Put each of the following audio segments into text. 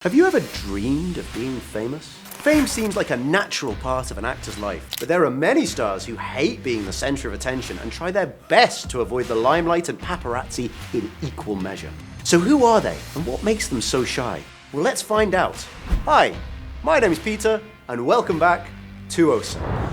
Have you ever dreamed of being famous? Fame seems like a natural part of an actor's life, but there are many stars who hate being the center of attention and try their best to avoid the limelight and paparazzi in equal measure. So who are they, and what makes them so shy? Well, let's find out. Hi, my name is Peter, and welcome back to OSSA.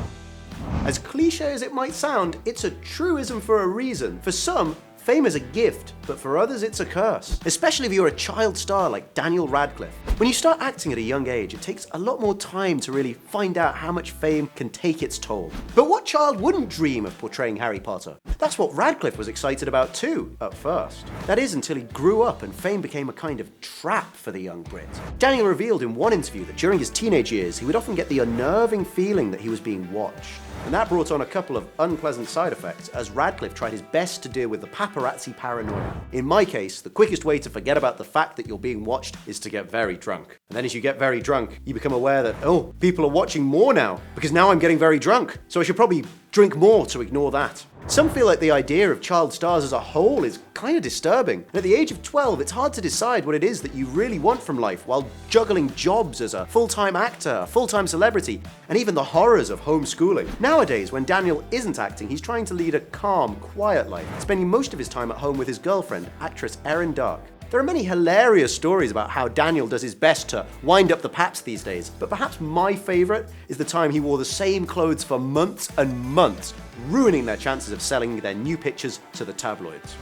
As cliche as it might sound, it's a truism for a reason. For some, fame is a gift, but for others it's a curse. Especially if you're a child star like Daniel Radcliffe. When you start acting at a young age, it takes a lot more time to really find out how much fame can take its toll. But what child wouldn't dream of portraying Harry Potter? That's what Radcliffe was excited about too, at first. That is until he grew up and fame became a kind of trap for the young Brit. Daniel revealed in one interview that during his teenage years, he would often get the unnerving feeling that he was being watched. And that brought on a couple of unpleasant side effects as Radcliffe tried his best to deal with the paparazzi paranoia. In my case, the quickest way to forget about the fact that you're being watched is to get very drunk. And then as you get very drunk, you become aware that, oh, people are watching more now, because now I'm getting very drunk, so I should probably drink more to ignore that. Some feel like the idea of child stars as a whole is kind of disturbing. And at the age of 12, it's hard to decide what it is that you really want from life while juggling jobs as a full-time actor, a full-time celebrity, and even the horrors of homeschooling. Nowadays, when Daniel isn't acting, he's trying to lead a calm, quiet life, spending most of his time at home with his girlfriend, actress Erin Dark. There are many hilarious stories about how Daniel does his best to wind up the paps these days, but perhaps my favourite is the time he wore the same clothes for months and months, ruining their chances of selling their new pictures to the tabloids.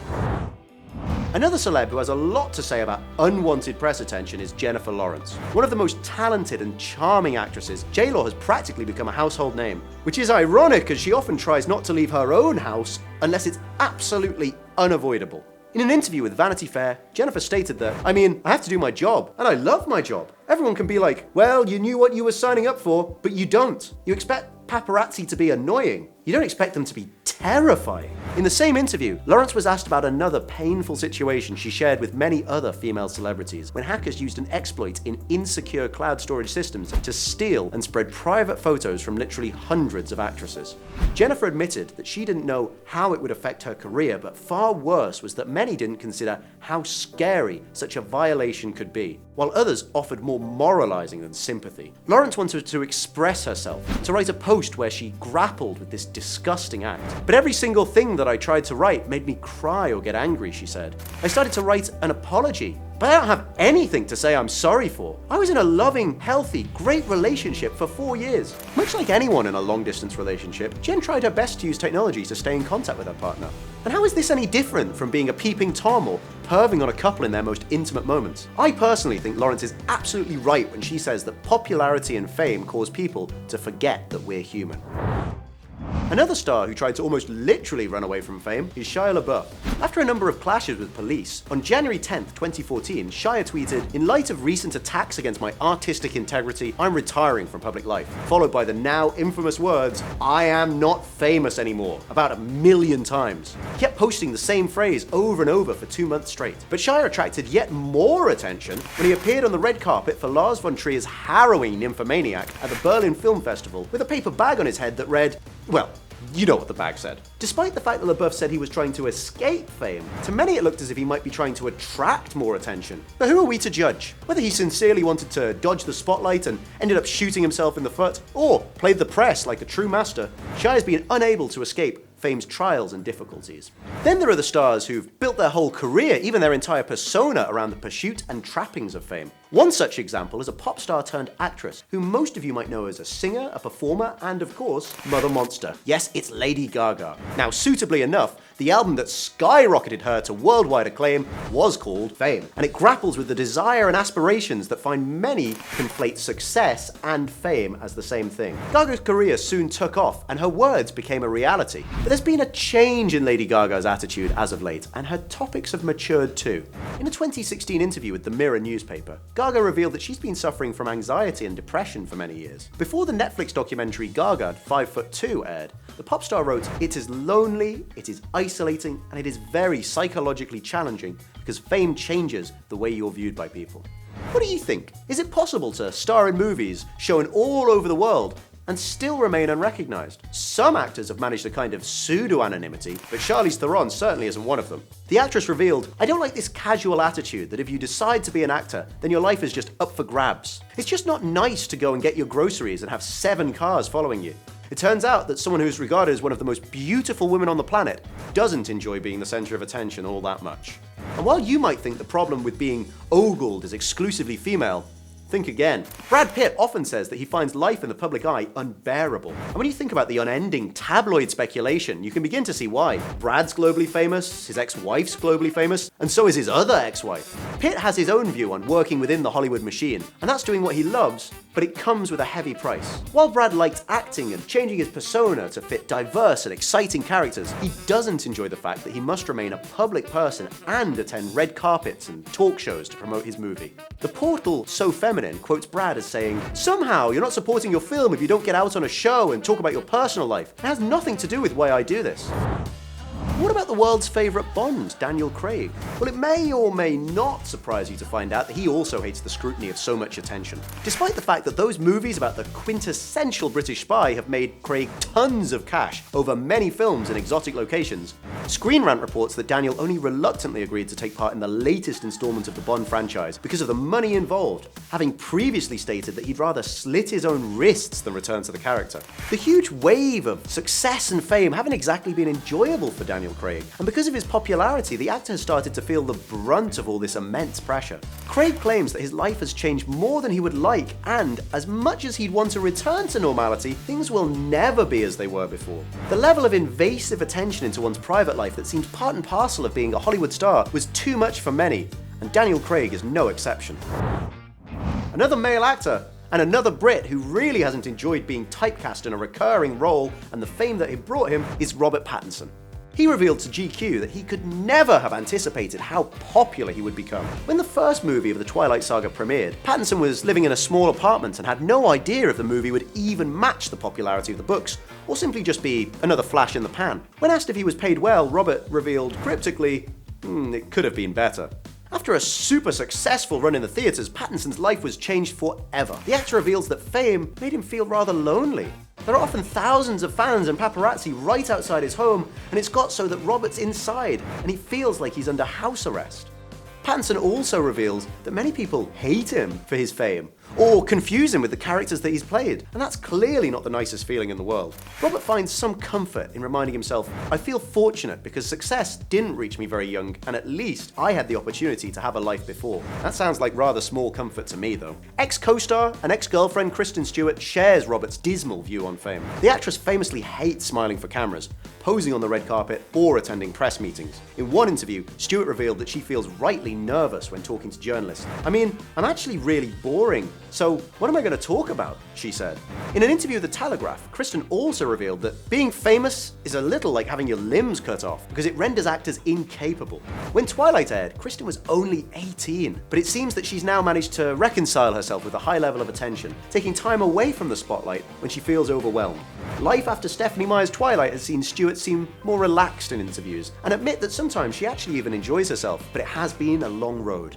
Another celeb who has a lot to say about unwanted press attention is Jennifer Lawrence. One of the most talented and charming actresses, J-Lo has practically become a household name, which is ironic as she often tries not to leave her own house unless it's absolutely unavoidable. In an interview with Vanity Fair, Jennifer stated that, I have to do my job, and I love my job. Everyone can be like, well, you knew what you were signing up for, but you don't. You expect paparazzi to be annoying. You don't expect them to be terrifying. In the same interview, Lawrence was asked about another painful situation she shared with many other female celebrities when hackers used an exploit in insecure cloud storage systems to steal and spread private photos from literally hundreds of actresses. Jennifer admitted that she didn't know how it would affect her career, but far worse was that many didn't consider how scary such a violation could be, while others offered more moralizing than sympathy. Lawrence wanted to express herself, to write a post where she grappled with this disgusting act. But every single thing that I tried to write made me cry or get angry, she said. I started to write an apology, but I don't have anything to say I'm sorry for. I was in a loving, healthy, great relationship for 4 years. Much like anyone in a long-distance relationship, Jen tried her best to use technology to stay in contact with her partner. And how is this any different from being a peeping Tom or perving on a couple in their most intimate moments? I personally think Lawrence is absolutely right when she says that popularity and fame cause people to forget that we're human. Another star who tried to almost literally run away from fame is Shia LaBeouf. After a number of clashes with police, on January 10th, 2014, Shia tweeted, "In light of recent attacks against my artistic integrity, I'm retiring from public life," followed by the now infamous words, "I am not famous anymore," about 1 million times. He kept posting the same phrase over and over for 2 months straight. But Shia attracted yet more attention when he appeared on the red carpet for Lars von Trier's harrowing Nymphomaniac at the Berlin Film Festival with a paper bag on his head that read, well, you know what the bag said. Despite the fact that LaBeouf said he was trying to escape fame, to many it looked as if he might be trying to attract more attention. But who are we to judge? Whether he sincerely wanted to dodge the spotlight and ended up shooting himself in the foot, or played the press like a true master, Shia's been unable to escape fame's trials and difficulties. Then there are the stars who've built their whole career, even their entire persona, around the pursuit and trappings of fame. One such example is a pop star turned actress, who most of you might know as a singer, a performer, and of course, Mother Monster. Yes, it's Lady Gaga. Now, suitably enough, the album that skyrocketed her to worldwide acclaim was called Fame, and it grapples with the desire and aspirations that find many conflate success and fame as the same thing. Gaga's career soon took off, and her words became a reality. But there's been a change in Lady Gaga's attitude as of late, and her topics have matured too. In a 2016 interview with the Mirror newspaper, Gaga revealed that she's been suffering from anxiety and depression for many years. Before the Netflix documentary Gaga, 5'2" aired, the pop star wrote, "It is lonely, it is isolating, and it is very psychologically challenging because fame changes the way you're viewed by people." What do you think? Is it possible to star in movies shown all over the world and still remain unrecognized. Some actors have managed a kind of pseudo-anonymity, but Charlize Theron certainly isn't one of them. The actress revealed, "I don't like this casual attitude that if you decide to be an actor, then your life is just up for grabs. It's just not nice to go and get your groceries and have 7 cars following you." It turns out that someone who's regarded as one of the most beautiful women on the planet doesn't enjoy being the center of attention all that much. And while you might think the problem with being ogled is exclusively female, think again. Brad Pitt often says that he finds life in the public eye unbearable. And when you think about the unending tabloid speculation, you can begin to see why. Brad's globally famous, his ex-wife's globally famous, and so is his other ex-wife. Pitt has his own view on working within the Hollywood machine, and that's doing what he loves, but it comes with a heavy price. While Brad liked acting and changing his persona to fit diverse and exciting characters, he doesn't enjoy the fact that he must remain a public person and attend red carpets and talk shows to promote his movie. The portal So Feminine quotes Brad as saying, "Somehow you're not supporting your film if you don't get out on a show and talk about your personal life. It has nothing to do with why I do this." What about the world's favourite Bond, Daniel Craig? Well, it may or may not surprise you to find out that he also hates the scrutiny of so much attention. Despite the fact that those movies about the quintessential British spy have made Craig tons of cash over many films in exotic locations, Screen Rant reports that Daniel only reluctantly agreed to take part in the latest installment of the Bond franchise because of the money involved, having previously stated that he'd rather slit his own wrists than return to the character. The huge wave of success and fame haven't exactly been enjoyable for Daniel Craig, and because of his popularity, the actor has started to feel the brunt of all this immense pressure. Craig claims that his life has changed more than he would like, and as much as he'd want to return to normality, things will never be as they were before. The level of invasive attention into one's private life that seems part and parcel of being a Hollywood star was too much for many, and Daniel Craig is no exception. Another male actor, and another Brit who really hasn't enjoyed being typecast in a recurring role and the fame that it brought him, is Robert Pattinson. He revealed to GQ that he could never have anticipated how popular he would become. When the first movie of the Twilight Saga premiered, Pattinson was living in a small apartment and had no idea if the movie would even match the popularity of the books, or simply just be another flash in the pan. When asked if he was paid well, Robert revealed cryptically, it could have been better. After a super successful run in the theatres, Pattinson's life was changed forever. The actor reveals that fame made him feel rather lonely. There are often thousands of fans and paparazzi right outside his home, and it's got so that Robert's inside, and he feels like he's under house arrest. Pattinson also reveals that many people hate him for his fame, or confuse him with the characters that he's played, and that's clearly not the nicest feeling in the world. Robert finds some comfort in reminding himself, "I feel fortunate because success didn't reach me very young, and at least I had the opportunity to have a life before." That sounds like rather small comfort to me, though. Ex-co-star and ex-girlfriend Kristen Stewart shares Robert's dismal view on fame. The actress famously hates smiling for cameras, posing on the red carpet, or attending press meetings. In one interview, Stewart revealed that she feels rightly nervous when talking to journalists. "I mean, I'm actually really boring. So what am I going to talk about?" she said. In an interview with The Telegraph, Kristen also revealed that being famous is a little like having your limbs cut off because it renders actors incapable. When Twilight aired, Kristen was only 18, but it seems that she's now managed to reconcile herself with a high level of attention, taking time away from the spotlight when she feels overwhelmed. Life after Stephenie Meyer's Twilight has seen Stewart seem more relaxed in interviews and admit that sometimes she actually even enjoys herself, but it has been a long road.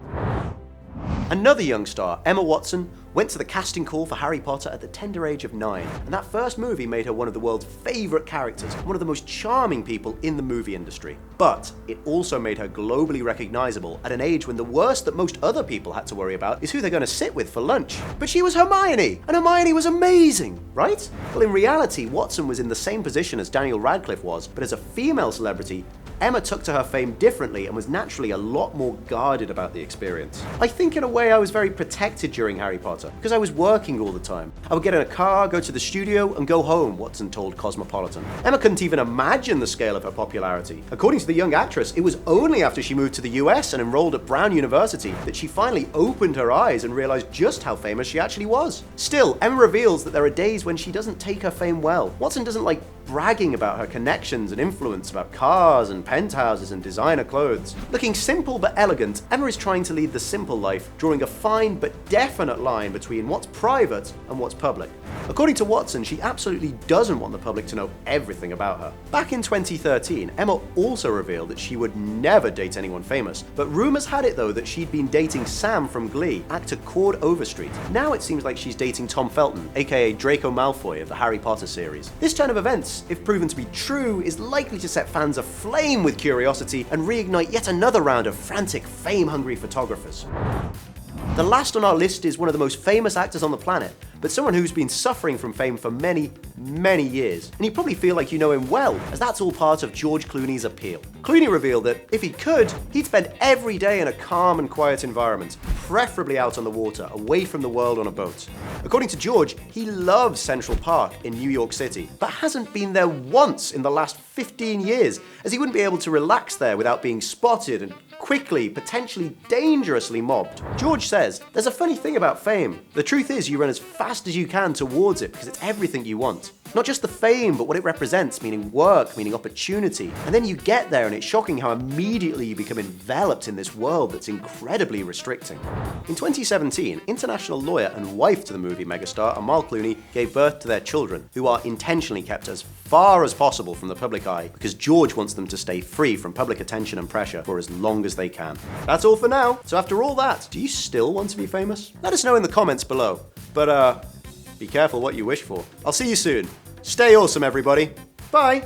Another young star, Emma Watson, went to the casting call for Harry Potter at the tender age of 9, and that first movie made her one of the world's favourite characters, one of the most charming people in the movie industry. But it also made her globally recognisable at an age when the worst that most other people had to worry about is who they're going to sit with for lunch. But she was Hermione, and Hermione was amazing, right? Well, in reality, Watson was in the same position as Daniel Radcliffe was, but as a female celebrity, Emma took to her fame differently and was naturally a lot more guarded about the experience. I think in a way I was very protected during Harry Potter, because I was working all the time. I would get in a car, go to the studio, and go home, Watson told Cosmopolitan. Emma couldn't even imagine the scale of her popularity. According to the young actress, it was only after she moved to the US and enrolled at Brown University that she finally opened her eyes and realized just how famous she actually was. Still, Emma reveals that there are days when she doesn't take her fame well. Watson doesn't like bragging about her connections and influence, about cars and penthouses and designer clothes. Looking simple but elegant, Emma is trying to lead the simple life, drawing a fine but definite line between what's private and what's public. According to Watson, she absolutely doesn't want the public to know everything about her. Back in 2013, Emma also revealed that she would never date anyone famous, but rumors had it though that she'd been dating Sam from Glee, actor Cord Overstreet. Now it seems like she's dating Tom Felton, aka Draco Malfoy of the Harry Potter series. This turn of events, if proven to be true, is likely to set fans aflame with curiosity and reignite yet another round of frantic, fame-hungry photographers. The last on our list is one of the most famous actors on the planet, but someone who's been suffering from fame for many, many years. And you probably feel like you know him well, as that's all part of George Clooney's appeal. Clooney revealed that if he could, he'd spend every day in a calm and quiet environment, preferably out on the water, away from the world on a boat. According to George, he loves Central Park in New York City, but hasn't been there once in the last 15 years, as he wouldn't be able to relax there without being spotted and quickly, potentially dangerously mobbed. George says, "There's a funny thing about fame. The truth is you run as fast as you can towards it because it's everything you want. Not just the fame, but what it represents, meaning work, meaning opportunity. And then you get there and it's shocking how immediately you become enveloped in this world that's incredibly restricting." In 2017, international lawyer and wife to the movie megastar Amal Clooney gave birth to their children, who are intentionally kept as far as possible from the public eye because George wants them to stay free from public attention and pressure for as long as they can. That's all for now. So after all that, do you still want to be famous? Let us know in the comments below. But be careful what you wish for. I'll see you soon. Stay awesome, everybody. Bye.